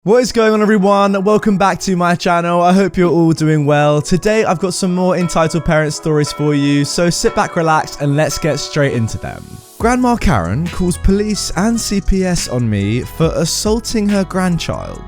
What is going on, everyone? Welcome back to my channel. I hope you're all doing well. Today I've got some more entitled parent stories for you, so sit back, relax, and let's get straight into them. Grandma Karen calls police and CPS on me for assaulting her grandchild.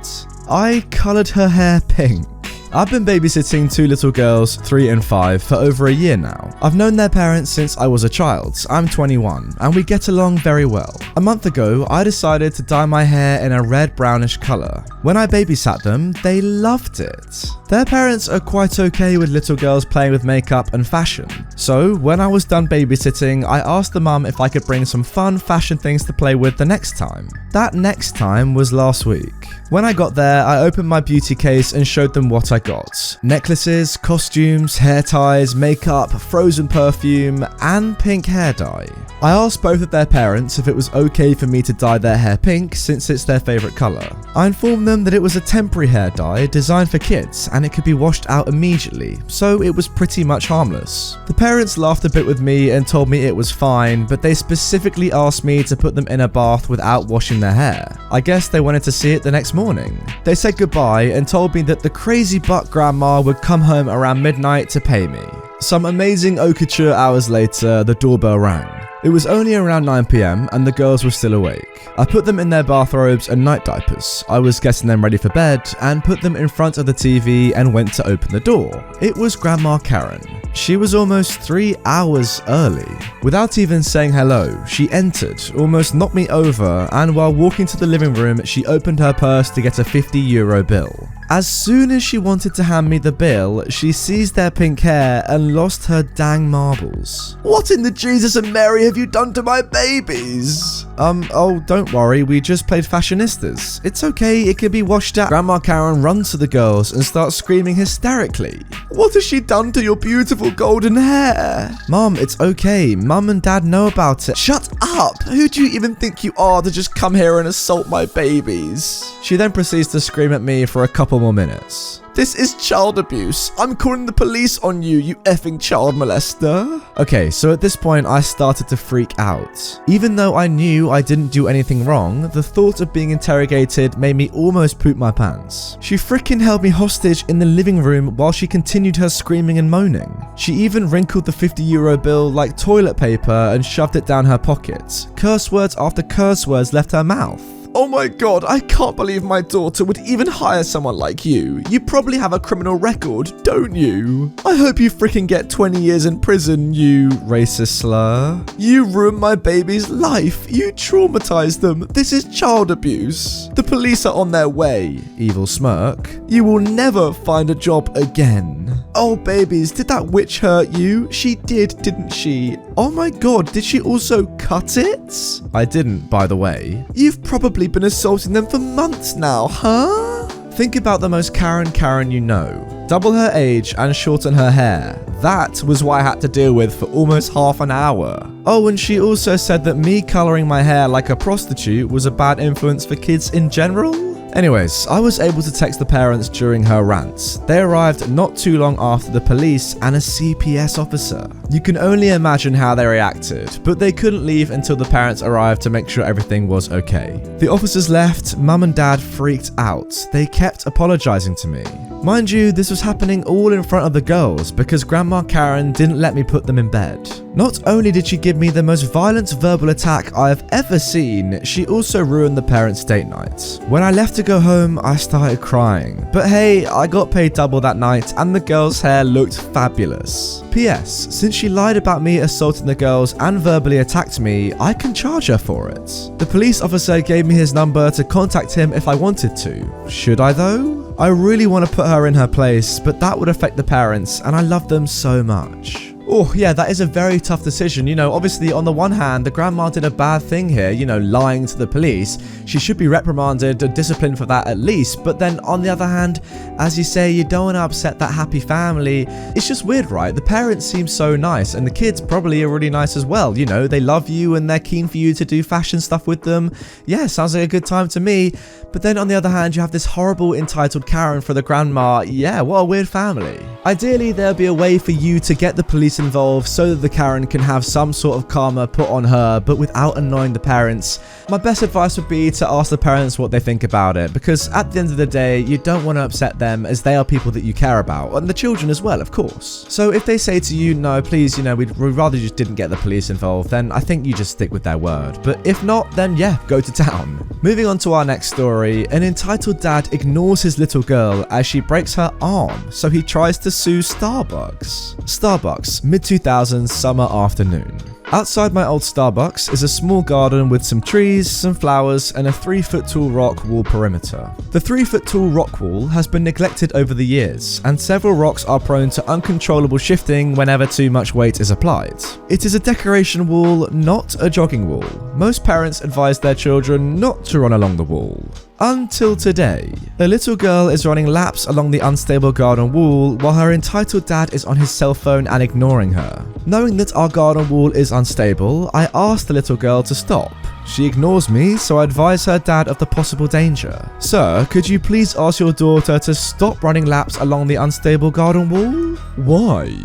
I coloured her hair pink. I've been babysitting two little girls, 3 and 5, for over a year now. I've known their parents since I was a child. I'm 21, and we get along very well. A month ago, I decided to dye my hair in a red-brownish colour. When I babysat them, they loved it. Their parents are quite okay with little girls playing with makeup and fashion. So, when I was done babysitting, I asked the mum if I could bring some fun fashion things to play with the next time. That next time was last week. When I got there, I opened my beauty case and showed them what I got. Necklaces, costumes, hair ties, makeup, frozen perfume, and pink hair dye. I asked both of their parents if it was okay for me to dye their hair pink since it's their favourite colour. I informed them that it was a temporary hair dye designed for kids and it could be washed out immediately, so it was pretty much harmless. The parents laughed a bit with me and told me it was fine, but they specifically asked me to put them in a bath without washing their hair. I guess they wanted to see it the next morning. They said goodbye and told me that the crazy butt grandma would come home around midnight to pay me. Some amazing haute couture hours later, the doorbell rang. It was only around 9 PM and the girls were still awake. I put them in their bathrobes and night diapers. I was getting them ready for bed and put them in front of the TV and went to open the door. It was Grandma Karen. She was almost 3 hours early. Without even saying hello, she entered, almost knocked me over, and while walking to the living room, she opened her purse to get a €50 bill. As soon as she wanted to hand me the bill, she seized their pink hair and lost her dang marbles. "What in the Jesus and Mary have you done to my babies?" Oh, don't worry, we just played fashionistas. It's okay, it can be washed out. Grandma Karen runs to the girls and starts screaming hysterically. "What has she done to your beautiful golden hair?" "Mom, it's okay. Mum and Dad know about it." "Shut up! Who do you even think you are to just come here and assault my babies?" She then proceeds to scream at me for a couple more minutes. "This is child abuse. I'm calling the police on you, you effing child molester." Okay, so at this point I started to freak out. Even though I knew I didn't do anything wrong, the thought of being interrogated made me almost poop my pants. She frickin' held me hostage in the living room while she continued her screaming and moaning. She even wrinkled the €50 bill like toilet paper and shoved it down her pocket. Curse words after curse words left her mouth. "Oh my god, I can't believe my daughter would even hire someone like you. You probably have a criminal record, don't you? I hope you freaking get 20 years in prison, you racist slur. You ruined my baby's life. You traumatized them. This is child abuse. The police are on their way," evil smirk. "You will never find a job again." "Oh babies, did that witch hurt you? She did, didn't she? Oh my god, did she also cut it?" I didn't, by the way. "You've probably been assaulting them for months now, huh?" Think about the most Karen you know. Double her age and shorten her hair. That was what I had to deal with for almost half an hour. Oh, and she also said that me colouring my hair like a prostitute was a bad influence for kids in general. Anyways, I was able to text the parents during her rants. They arrived not too long after the police and a CPS officer. You can only imagine how they reacted, but they couldn't leave until the parents arrived to make sure everything was okay. The officers left, Mum and Dad freaked out. They kept apologizing to me. Mind you, this was happening all in front of the girls because Grandma Karen didn't let me put them in bed. Not only did she give me the most violent verbal attack I have ever seen, she also ruined the parents' date night. When I left to go home, I started crying. But hey, I got paid double that night and the girls' hair looked fabulous. P.S. Since she lied about me assaulting the girls and verbally attacked me, I can charge her for it. The police officer gave me his number to contact him if I wanted to. Should I though? I really want to put her in her place, but that would affect the parents and I love them so much. Oh, yeah, that is a very tough decision. You know, obviously, on the one hand, the grandma did a bad thing here, you know, lying to the police. She should be reprimanded or disciplined for that at least. But then, on the other hand, as you say, you don't want to upset that happy family. It's just weird, right? The parents seem so nice, and the kids probably are really nice as well. You know, they love you, and they're keen for you to do fashion stuff with them. Yeah, sounds like a good time to me. But then, on the other hand, you have this horrible entitled Karen for the grandma. Yeah, what a weird family. Ideally, there'll be a way for you to get the police involved so that the Karen can have some sort of karma put on her, but without annoying the parents, my best advice would be to ask the parents what they think about it, because at the end of the day, you don't want to upset them as they are people that you care about, and the children as well, of course. So if they say to you, no, please, we'd rather you just didn't get the police involved, then I think you just stick with their word. But if not, then yeah, go to town. Moving on to our next story, an entitled dad ignores his little girl as she breaks her arm, so he tries to sue Starbucks. Starbucks, mid-2000s summer afternoon. Outside my old Starbucks is a small garden with some trees, some flowers, and a 3-foot tall rock wall perimeter. The 3-foot tall rock wall has been neglected over the years, and several rocks are prone to uncontrollable shifting whenever too much weight is applied. It is a decoration wall, not a jogging wall. Most parents advise their children not to run along the wall. Until today. The little girl is running laps along the unstable garden wall while her entitled dad is on his cell phone and ignoring her. Knowing that our garden wall is unstable, I ask the little girl to stop. She ignores me, so I advise her dad of the possible danger. Sir, could you please ask your daughter to stop running laps along the unstable garden wall? Why?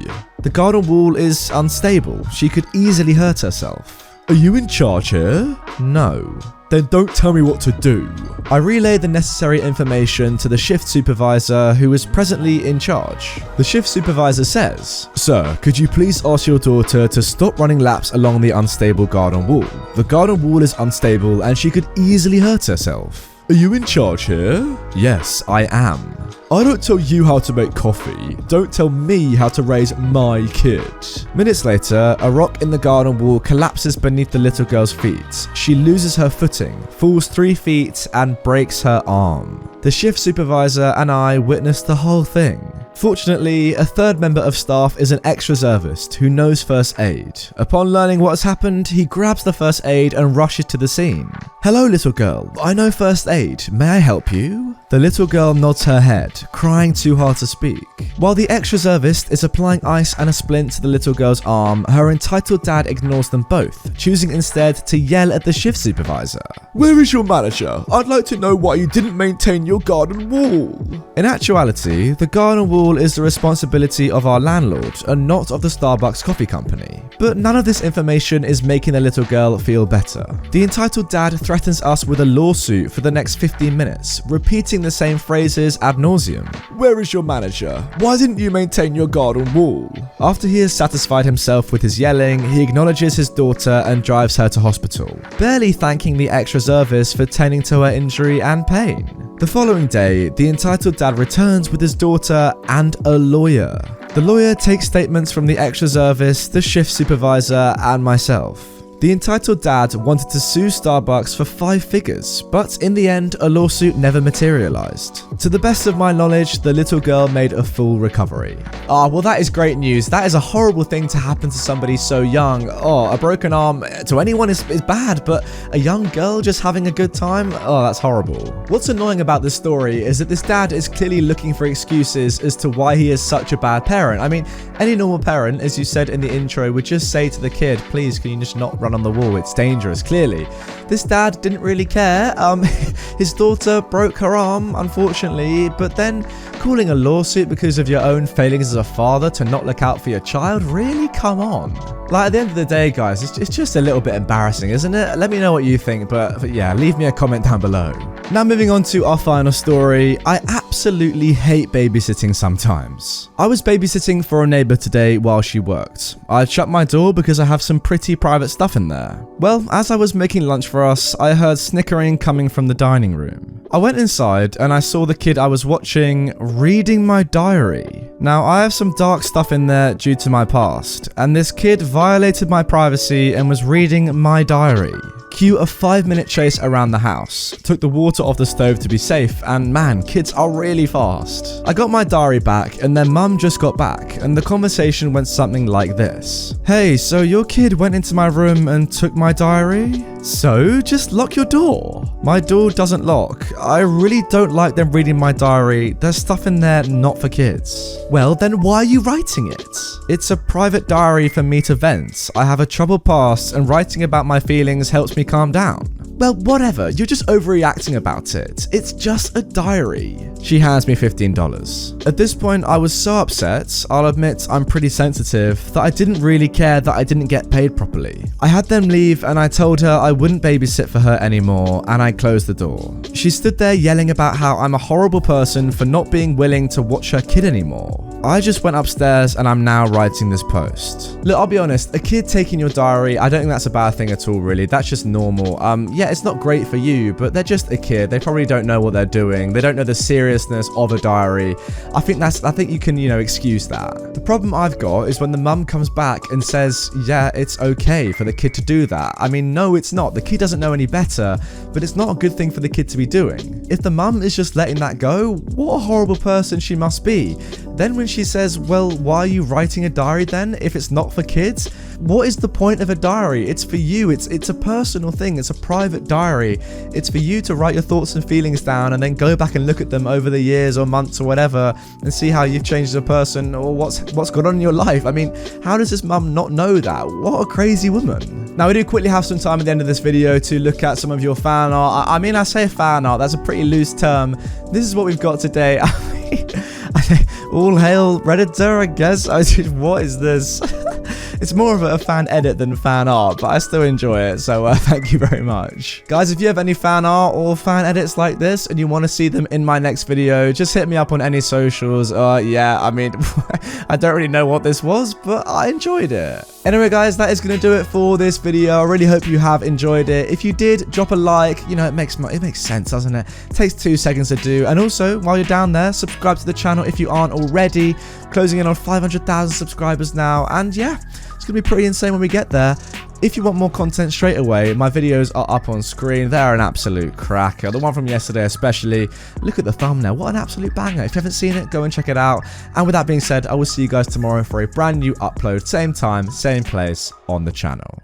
The garden wall is unstable. She could easily hurt herself. Are you in charge here? No. Then don't tell me what to do. I relay the necessary information to the shift supervisor who is presently in charge. The shift supervisor says, Sir, could you please ask your daughter to stop running laps along the unstable garden wall? The garden wall is unstable and she could easily hurt herself. Are you in charge here? Yes, I am. I don't tell you how to make coffee. Don't tell me how to raise my kid. Minutes later, a rock in the garden wall collapses beneath the little girl's feet. She loses her footing, falls 3 feet, and breaks her arm. The shift supervisor and I witnessed the whole thing. Fortunately, a third member of staff is an ex-reservist who knows first aid. Upon learning what has happened, he grabs the first aid and rushes to the scene. Hello, little girl. I know first aid. May I help you? The little girl nods her head, crying too hard to speak. While the ex-reservist is applying ice and a splint to the little girl's arm, her entitled dad ignores them both, choosing instead to yell at the shift supervisor. Where is your manager? I'd like to know why you didn't maintain your garden wall. In actuality, the garden wall is the responsibility of our landlord and not of the Starbucks coffee company. But none of this information is making the little girl feel better. The entitled dad threatens us with a lawsuit for the next 15 minutes, repeating the same phrases ad nauseum. Where is your manager? Why didn't you maintain your garden wall? After he has satisfied himself with his yelling, he acknowledges his daughter and drives her to hospital, barely thanking the ex-reservist for tending to her injury and pain. The following day, the entitled dad returns with his daughter and a lawyer. The lawyer takes statements from the ex-reservist, the shift supervisor, and myself. The entitled dad wanted to sue Starbucks for 5 figures, but in the end, a lawsuit never materialized. To the best of my knowledge, the little girl made a full recovery. Well, that is great news. That is a horrible thing to happen to somebody so young. A broken arm to anyone is bad, but a young girl just having a good time? That's horrible. What's annoying about this story is that this dad is clearly looking for excuses as to why he is such a bad parent. I mean, any normal parent, as you said in the intro, would just say to the kid, please, can you just not run on the wall? It's dangerous, clearly. This dad didn't really care. His daughter broke her arm, unfortunately, but then calling a lawsuit because of your own failings as a father to not look out for your child? Really? Come on. Like, at the end of the day, guys, it's just a little bit embarrassing, isn't it? Let me know what you think, but yeah, leave me a comment down below. Now moving on to our final story. I absolutely hate babysitting sometimes. I was babysitting for a neighbor today while she worked. I'd shut my door because I have some pretty private stuff in there. Well, as I was making lunch for us, I heard snickering coming from the dining room. I went inside and I saw the kid I was watching reading my diary. Now, I have some dark stuff in there due to my past, and this kid violated my privacy and was reading my diary. Cue a 5-minute chase around the house, took the water off the stove to be safe, and man, kids are really fast. I got my diary back and then mum just got back, and the conversation went something like this. Hey, so your kid went into my room and took my diary? So, just lock your door. My door doesn't lock. I really don't like them reading my diary. There's stuff in there not for kids. Well, then why are you writing it? It's a private diary for me to vent. I have a troubled past and writing about my feelings helps me calm down. well, whatever, you're just overreacting about it. It's just a diary. She hands me $15. At this point, I was so upset, I'll admit I'm pretty sensitive, that I didn't really care that I didn't get paid properly. I had them leave and I told her I wouldn't babysit for her anymore, and I closed the door. She stood there yelling about how I'm a horrible person for not being willing to watch her kid anymore. I just went upstairs and I'm now writing this post. Look, I'll be honest, a kid taking your diary, I don't think that's a bad thing at all, really. That's just normal. Yeah, it's not great for you, but they're just a kid. They probably don't know what they're doing. They don't know the seriousness of a diary. I think you can, excuse that. The problem I've got is when the mum comes back and says, yeah, it's okay for the kid to do that. I mean, no, it's not. The kid doesn't know any better, but it's not a good thing for the kid to be doing. If the mum is just letting that go, what a horrible person she must be. Then when she says, well, why are you writing a diary then if it's not for kids? What is the point of a diary? It's for you. It's a personal thing. It's a private diary. It's for you to write your thoughts and feelings down and then go back and look at them over the years or months or whatever and see how you've changed as a person or what's gone on in your life. I mean, how does this mum not know that? What a crazy woman. Now, we do quickly have some time at the end of this video to look at some of your fan art. I mean, I say fan art, that's a pretty loose term. This is what we've got today. All hail Redditor, I guess. What is this? It's more of a fan edit than fan art, but I still enjoy it, so thank you very much. Guys, if you have any fan art or fan edits like this and you want to see them in my next video, just hit me up on any socials. Yeah, I mean, I don't really know what this was, but I enjoyed it. Anyway, guys, that is going to do it for this video. I really hope you have enjoyed it. If you did, drop a like. It makes sense, doesn't it? It takes 2 seconds to do. And also, while you're down there, subscribe to the channel if you aren't already. Closing in on 500,000 subscribers now. And yeah, it's going to be pretty insane when we get there. If you want more content straight away, my videos are up on screen. They're an absolute cracker. The one from yesterday especially. Look at the thumbnail. What an absolute banger. If you haven't seen it, go and check it out. And with that being said, I will see you guys tomorrow for a brand new upload. Same time, same place on the channel.